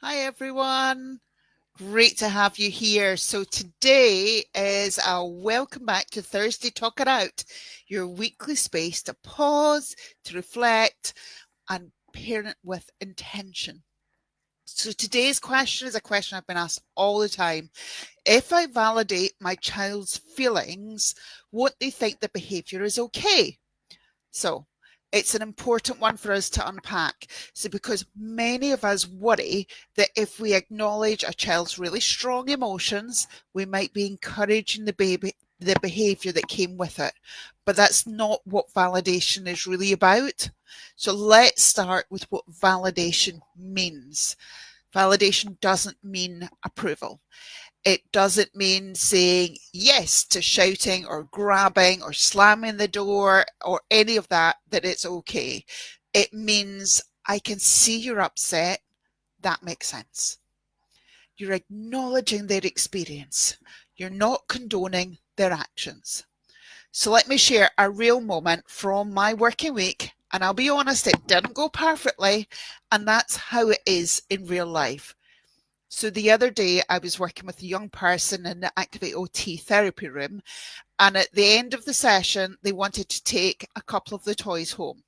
Hi, everyone. Great to have you here. So, today is a welcome back to Thursday Talk It Out, your weekly space to pause, to reflect, and parent with intention. So, today's question is a question I've been asked all the time. If I validate my child's feelings, won't they think the behavior is okay? So it's an important one for us to unpack. So, because many of us worry that if we acknowledge a child's really strong emotions, we might be encouraging the behavior that came with it. But that's not what validation is really about. So, let's start with what validation means. Validation doesn't mean approval. It doesn't mean saying yes to shouting or grabbing or slamming the door or any of that, that it's okay. It means I can see you're upset. That makes sense. You're acknowledging their experience. You're not condoning their actions. So let me share a real moment from my working week. And I'll be honest, it didn't go perfectly. And that's how it is in real life. So the other day, I was working with a young person in the Activate OT therapy room, and at the end of the session, they wanted to take a couple of the toys home.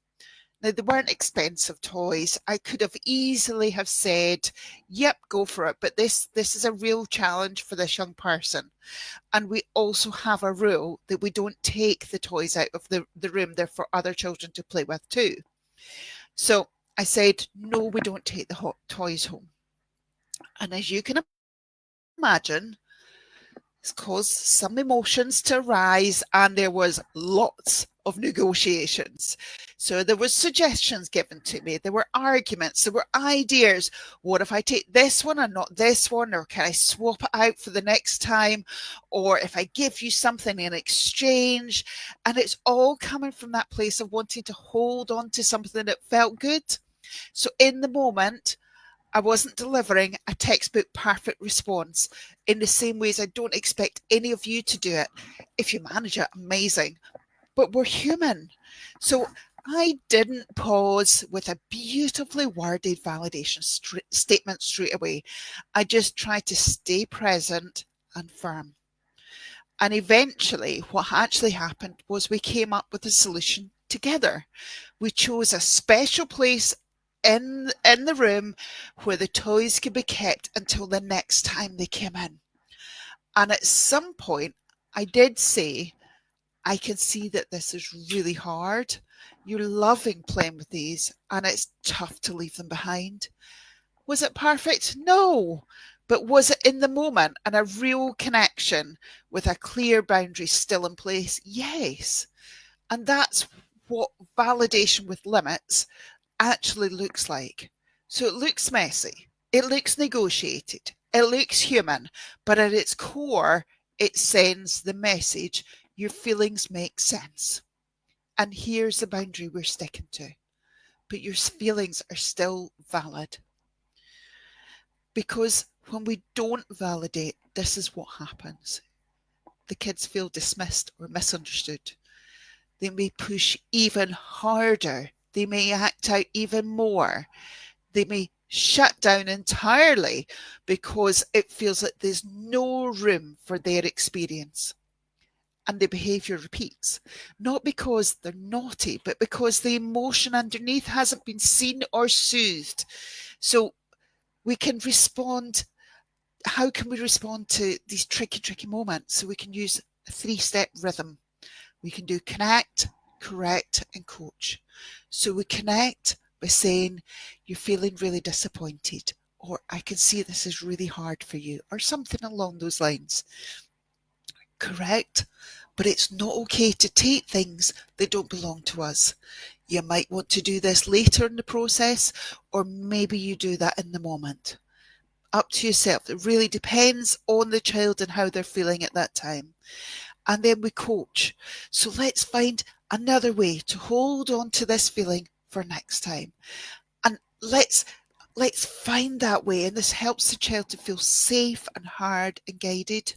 Now, they weren't expensive toys. I could have easily have said, yep, go for it. But this is a real challenge for this young person. And we also have a rule that we don't take the toys out of the room. They're for other children to play with too. So I said, no, we don't take the toys home. And as you can imagine, it's caused some emotions to rise, and there was lots of negotiations. So there was suggestions given to me, there were arguments, there were ideas. What if I take this one and not this one, or can I swap it out for the next time, or if I give you something in exchange? And it's all coming from that place of wanting to hold on to something that felt good. So in the moment, I wasn't delivering a textbook perfect response in the same ways I don't expect any of you to do it. If you manage it, amazing. But we're human. So I didn't pause with a beautifully worded validation statement straight away. I just tried to stay present and firm. And eventually, what actually happened was we came up with a solution together. We chose a special place in the room where the toys could be kept until the next time they came in. And at some point, I did say, I can see that this is really hard. You're loving playing with these, and it's tough to leave them behind. Was it perfect? No. But was it in the moment and a real connection with a clear boundary still in place? Yes. And that's what validation with limits actually looks like. So it looks messy, it looks negotiated, it looks human, but at its core, it sends the message your feelings make sense. And here's the boundary we're sticking to. But your feelings are still valid. Because when we don't validate, this is what happens. The kids feel dismissed or misunderstood. They may push even harder. They may act out even more. They may shut down entirely because it feels like there's no room for their experience. And the behaviour repeats, not because they're naughty, but because the emotion underneath hasn't been seen or soothed. So we can respond. How can we respond to these tricky moments? So we can use a 3-step rhythm. We can do connect, correct, and coach. So we connect by saying, you're feeling really disappointed, or I can see this is really hard for you, or something along those lines. Correct, but it's not okay to take things that don't belong to us. You might want to do this later in the process, or maybe you do that in the moment. Up to yourself. It really depends on the child and how they're feeling at that time. And then we coach. So let's find another way to hold on to this feeling for next time. And let's find that way. And this helps the child to feel safe and heard and guided.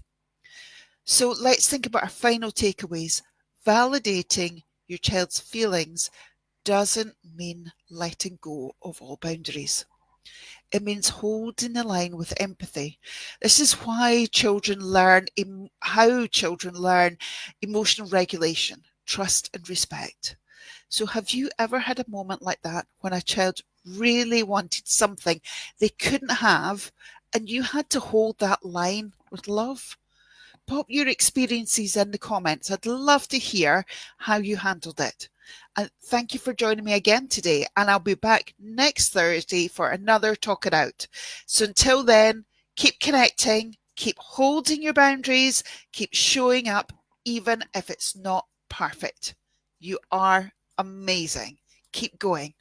So let's think about our final takeaways. Validating your child's feelings doesn't mean letting go of all boundaries. It means holding the line with empathy. This is why children learn how children learn emotional regulation, trust, and respect. So, have you ever had a moment like that when a child really wanted something they couldn't have and you had to hold that line with love? Pop your experiences in the comments. I'd love to hear how you handled it. And thank you for joining me again today. And I'll be back next Thursday for another Talk It Out. So until then, keep connecting, keep holding your boundaries, keep showing up, even if it's not perfect. You are amazing. Keep going.